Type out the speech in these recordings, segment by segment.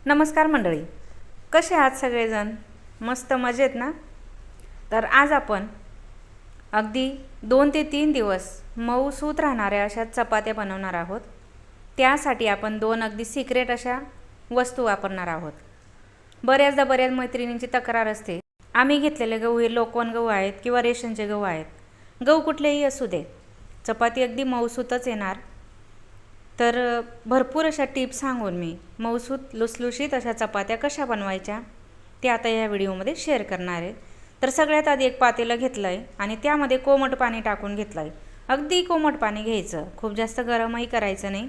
नमस्कार मंडळी, कसे आहात सगळेजण? मस्त मजेत ना? तर आज आपण अगदी 2 ते 3 दिवस मऊसूत राहणाऱ्या अशा चपात्या बनवणार आहोत. त्यासाठी आपण 2 अगदी सिक्रेट अशा वस्तू वापरणार आहोत. बऱ्याच मैत्रिणींची तक्रार असते, आम्ही घेतलेले गहू हे लोकवन गहू आहेत किंवा रेशनचे गहू आहेत. गहू कुठलेही असू दे, चपाती अगदी मऊसूतच येणार. तर भरपूर अशा टिप्स सांगून मी मऊसूत लुसलुशीत अशा चपात्या कशा बनवायच्या ते आता या व्हिडिओमध्ये शेअर करणार आहे. तर सगळ्यात आधी एक पातेलं घेतलं आहे आणि त्यामध्ये कोमट पाणी टाकून घेतलं आहे. अगदी कोमट पाणी घ्यायचं, खूप जास्त गरमही करायचं नाही,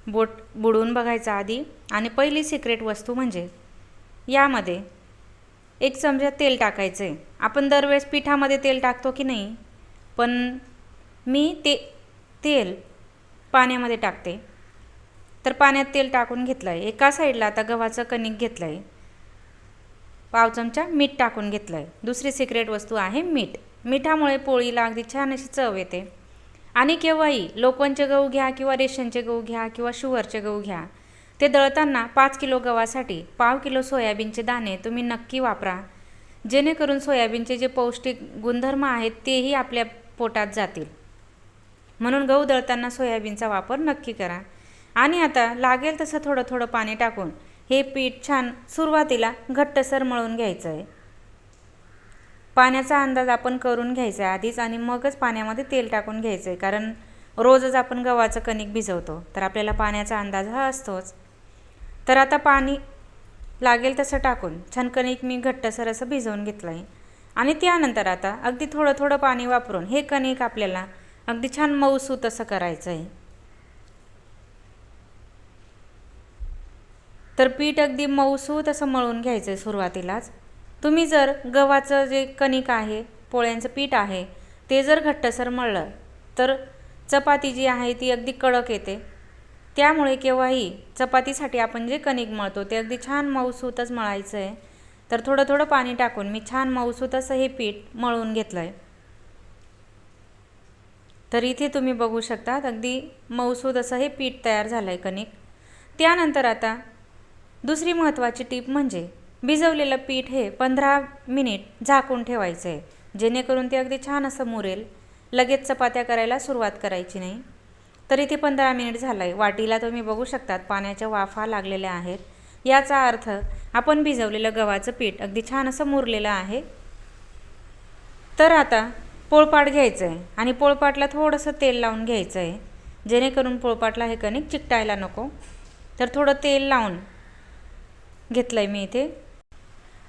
बुडवून बघायचं आधी. आणि पहिली सिक्रेट वस्तू म्हणजे यामध्ये 1 चमचा तेल टाकायचं आहे. आपण दरवेळेस पिठामध्ये तेल टाकतो की नाही, पण मी तेल पाण्यामध्ये टाकते. तर पाण्यात तेल टाकून घेतलं आहे. एका साईडला आता गव्हाचं कणिक घेतलं आहे, पाव चमचा मीठ टाकून घेतलं आहे. दुसरी सिक्रेट वस्तू आहे मीठ. मिठामुळे पोळीला अगदी छान अशी चव येते. आणि केव्हाही लोकवनचे गहू घ्या किंवा रेशनचे गहू घ्या किंवा शुगरचे गहू घ्या, ते दळताना 5 किलो गव्हासाठी पाव किलो सोयाबीनचे दाणे तुम्ही नक्की वापरा, जेणेकरून सोयाबीनचे जे पौष्टिक गुणधर्म आहेत तेही आपल्या पोटात जातील. म्हणून गहू दळताना सोयाबीनचा वापर नक्की करा. आणि आता लागेल तसं थोडं थोडं पाणी टाकून हे पीठ छान सुरुवातीला घट्टसर मळून घ्यायचं आहे. पाण्याचा अंदाज आपण करून घ्यायचा आहे आधीच आणि मगच पाण्यामध्ये तेल टाकून घ्यायचं आहे. कारण रोजच आपण गव्हाचं कणिक भिजवतो, तर आपल्याला पाण्याचा अंदाज हा असतोच. तर आता पाणी लागेल तसं टाकून छान कणिक मी घट्टसर असं भिजवून घेतलं आहे. आणि त्यानंतर आता अगदी थोडं थोडं पाणी वापरून हे कणिक आपल्याला अगदी छान मऊसूत असं करायचं आहे. तर पीठ अगदी मऊसूत असं मळून घ्यायचं आहे सुरुवातीलाच. तुम्ही जर गव्हाचं जे कणिक आहे, पोळ्यांचं पीठ आहे, ते जर घट्टसर मळलं तर चपाती जी आहे ती अगदी कडक येते. त्यामुळे केव्हाही चपातीसाठी आपण जे कणिक मळतो ते अगदी छान मऊसूतच मळायचं आहे. तर थोडं थोडं पाणी टाकून मी छान मऊसूत असं हे पीठ मळून घेतलं आहे. तर इथे तुम्ही बघू शकता अगदी मऊसूत असं हे पीठ तयार झालं आहे कणिक. त्यानंतर आता दुसरी महत्त्वाची टीप म्हणजे भिजवलेलं पीठ हे 15 मिनिट झाकून ठेवायचं आहे, जेणेकरून ते अगदी छान असं मुरेल. लगेच चपात्या करायला सुरुवात करायची नाही. तर इथे 15 मिनिट झालं आहे. वाटीला तुम्ही बघू शकतात पाण्याच्या वाफा लागलेल्या आहेत. याचा अर्थ आपण भिजवलेलं गव्हाचं पीठ अगदी छान असं मुरलेलं आहे. तर आता पोळपाट घ्यायचं आहे आणि पोळपाटला थोडंसं तेल लावून घ्यायचं आहे, जेणेकरून पोळपाटला हे कणिक चिकटायला नको. तर थोडं तेल लावून घेतलं आहे मी इथे.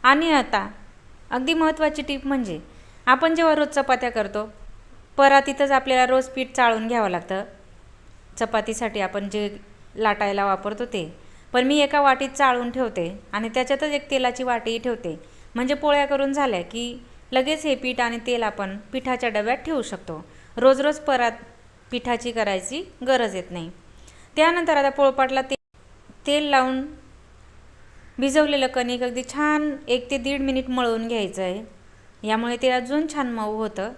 आणि आता अगदी महत्त्वाची टीप म्हणजे आपण जेव्हा रोज चपात्या करतो, परातीतच आपल्याला रोज पीठ चाळून घ्यावं लागतं. चपातीसाठी आपण जे लाटायला वापरतो ते, पण मी एका वाटीत चाळून ठेवते आणि त्याच्यातच एक तेलाची वाटीही ठेवते. म्हणजे पोळ्या करून झाल्या की लगेच हे पीठ आणि तेल आपण पिठाच्या डब्यात ठेवू शकतो. रोज रोज पिठाची करायची गरज येत नाही. त्यानंतर आता पोळपाटला तेल लावून भिजवलेलं कणिक अगदी छान 1 ते 1.5 मिनिट मळून घ्यायचं आहे. यामुळे ते अजून छान मऊ होतं.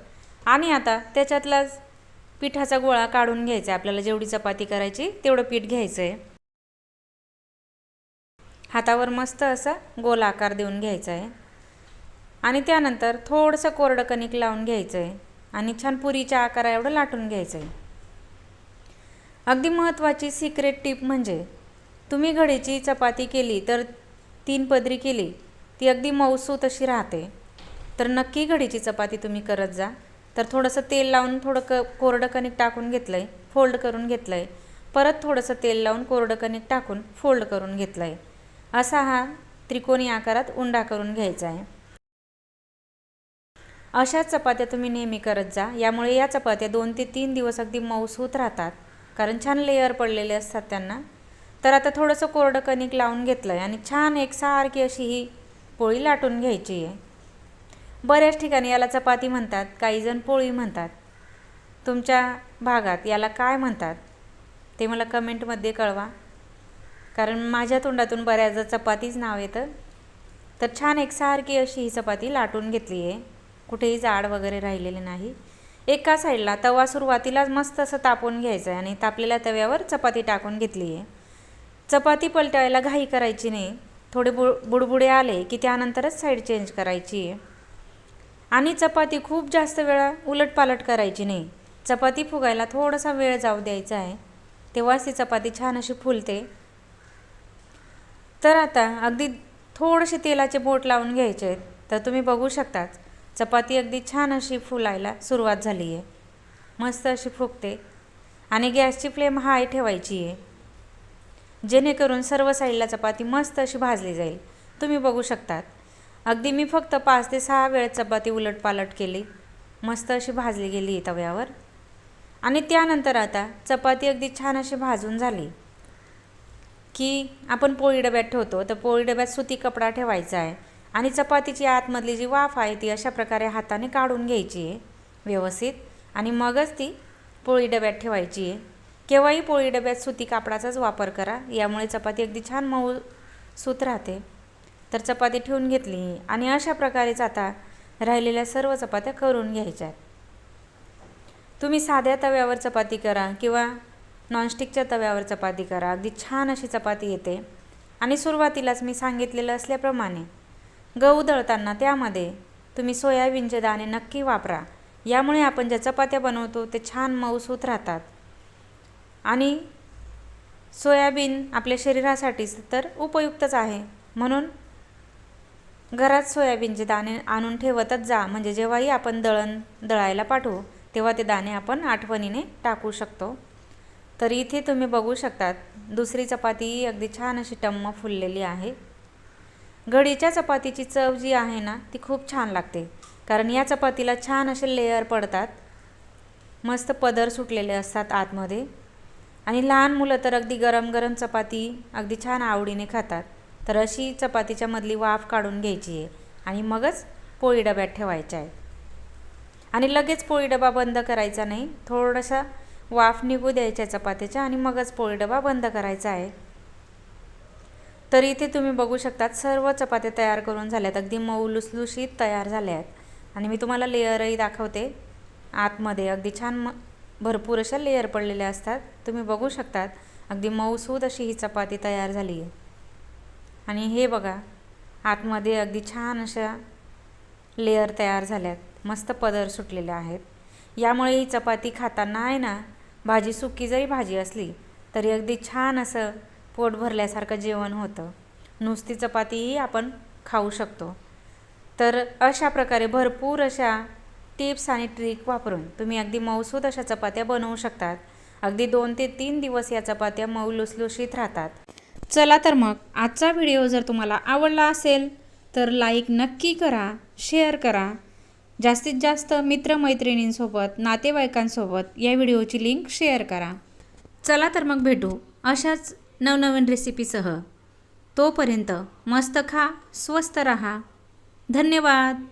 आणि आता त्याच्यातलाच पिठाचा गोळा काढून घ्यायचा आहे. आपल्याला जेवढी चपाती करायची तेवढं पीठ घ्यायचं आहे. हातावर मस्त असा गोल आकार देऊन घ्यायचा आहे आणि त्यानंतर थोडंसं कोरडं कणिक लावून घ्यायचं आहे आणि छान पुरीच्या आकारा एवढं लाटून घ्यायचं आहे. अगदी महत्त्वाची सिक्रेट टीप म्हणजे तुम्ही घडीची चपाती केली तर 3 पदरी केली, ती अगदी मऊसूत अशी राहते. तर नक्की घडीची चपाती तुम्ही करत जा. तर थोडंसं तेल लावून थोडं कोरडं कणिक टाकून घेतलं आहे, फोल्ड करून घेतलं आहे. परत थोडंसं तेल लावून कोरडं कणिक टाकून फोल्ड करून घेतलं आहे. असा हा त्रिकोणी आकारात उंडा करून घ्यायचा आहे. अशा चपात्या तुम्ही नेहमी करत जा. यामुळे या चपात्या 2 ते 3 दिवस अगदी मऊसूत राहतात, कारण छान लेयर पडलेले असतात त्यांना. तर आता थोडंसं कोरडं कणिक लावून घेतलं आहे आणि छान एकसारखी अशी ही पोळी लाटून घ्यायची आहे. बऱ्याच ठिकाणी याला चपाती म्हणतात, काही जण पोळी म्हणतात. तुमच्या भागात याला काय म्हणतात ते मला कमेंटमध्ये कळवा, कारण माझ्या तोंडातून बऱ्याचदा चपातीच नाव येतं. तर छान एकसारखी अशी ही चपाती लाटून घेतली आहे, कुठेही जाड वगैरे राहिलेले नाही. एका साईडला तवा सुरुवातीलाच मस्त असं तापवून घ्यायचं आहे आणि तापलेल्या तव्यावर चपाती टाकून घेतली आहे. चपाती पलटायला घाई करायची नाही. थोडे बुडबुडे आले की त्यानंतरच साईड चेंज करायची आहे. आणि चपाती खूप जास्त वेळा उलटपालट करायची नाही. चपाती फुगायला थोडासा वेळ जाऊ द्यायचा आहे, तेव्हाच ती चपाती छान अशी फुलते. तर आता अगदी थोडेसे तेलाचे बोट लावून घ्यायचे आहेत. तर तुम्ही बघू शकता चपाती अगदी छान अशी फुलायला सुरुवात झाली आहे. मस्त अशी फुगते. आणि गॅसची फ्लेम हाय ठेवायची आहे, जेणेकरून सर्व साईडला चपाती मस्त अशी भाजली जाईल. तुम्ही बघू शकतात अगदी मी फक्त 5 ते 6 वेळ चपाती उलटपालट केली. मस्त अशी भाजली गेली तव्यावर. आणि त्यानंतर आता चपाती अगदी छान अशी भाजून झाली की आपण पोळी डब्यात ठेवतो. तर पोळी डब्यात सुती कपडा ठेवायचा आहे आणि चपातीची आतमधली जी वाफ आहे ती अशा प्रकारे हाताने काढून घ्यायची आहे व्यवस्थित. आणि मगच ती पोळी डब्यात ठेवायची आहे. केव्हाही पोळी डब्यात सुती कापडाचाच वापर करा, यामुळे चपाती अगदी छान मऊसूत राहते. तर चपाती ठेवून घेतली आणि अशा प्रकारेच आता राहिलेल्या सर्व चपात्या करून घ्यायच्या आहेत. तुम्ही साध्या तव्यावर चपाती करा किंवा नॉनस्टिकच्या तव्यावर चपाती करा, अगदी छान अशी चपाती येते. आणि सुरुवातीलाच मी सांगितलेलं असल्याप्रमाणे गहू दळताना त्यामध्ये तुम्ही सोयाबीनचे दाणे नक्की वापरा. यामुळे आपण ज्या चपात्या बनवतो ते छान मऊसूत राहतात. आणि सोयाबीन आपल्या शरीरासाठी तर उपयुक्तच आहे, म्हणून घरात सोयाबीनचे दाणे आणून ठेवतच जा, म्हणजे जेव्हाही आपण दळायला पाठवू तेव्हा ते दाणे आपण आठवणीने टाकू शकतो. तर इथे तुम्ही बघू शकतात दुसरी चपाती अगदी छान अशी टम्म फुललेली आहे. घडीच्या चपातीची चव जी आहे ना ती खूप छान लागते, कारण या चपातीला छान असे लेयर पडतात, मस्त पदर सुटलेले असतात आतमध्ये. आणि लहान मुलं तर अगदी गरम गरम चपाती अगदी छान आवडीने खातात. तर अशी चपातीच्या मधली वाफ काढून घ्यायची आहे आणि मगच पोळी डब्यात ठेवायच्या आहे. आणि लगेच पोळी डबा बंद करायचा नाही, थोडासा वाफ निघू द्यायच्या चपातीच्या आणि मगच पोळी डबा बंद करायचा आहे. तर इथे तुम्ही बघू शकतात सर्व चपात्या तयार करून झाल्यात, अगदी मऊ लुसलुशीत तयार झाल्या आहेत. आणि मी तुम्हाला लेअरही दाखवते. आतमध्ये अगदी छान भरपूर अशा लेअर पडलेल्या असतात. तुम्ही बघू शकतात अगदी मऊसूद अशी ही चपाती तयार झाली आहे. आणि हे बघा आतमध्ये अगदी छान अशा लेअर तयार झाल्यात, मस्त पदर सुटलेले आहेत. यामुळे ही चपाती खाताना आहे ना, भाजी सुकी जरी भाजी असली तरी अगदी छान असं पोट भरल्यासारखं जेवण होतं. नुसती चपातीही आपण खाऊ शकतो. तर अशा प्रकारे भरपूर अशा टिप्स आणि ट्रिक वापरून तुम्ही अगदी मऊसूद अशा चपात्या बनवू शकतात. अगदी 2 ते 3 दिवस या चपात्या मऊ लुसलुशीत राहतात. चला तर मग आजचा व्हिडिओ जर तुम्हाला आवडला असेल तर लाईक नक्की करा, शेअर करा. जास्तीत जास्त मित्रमैत्रिणींसोबत, नातेवाईकांसोबत या व्हिडिओची लिंक शेअर करा. चला तर मग भेटू अशाच नवनवीन रेसिपीसह. तोपर्यंत मस्त खा, स्वस्त रहा. धन्यवाद.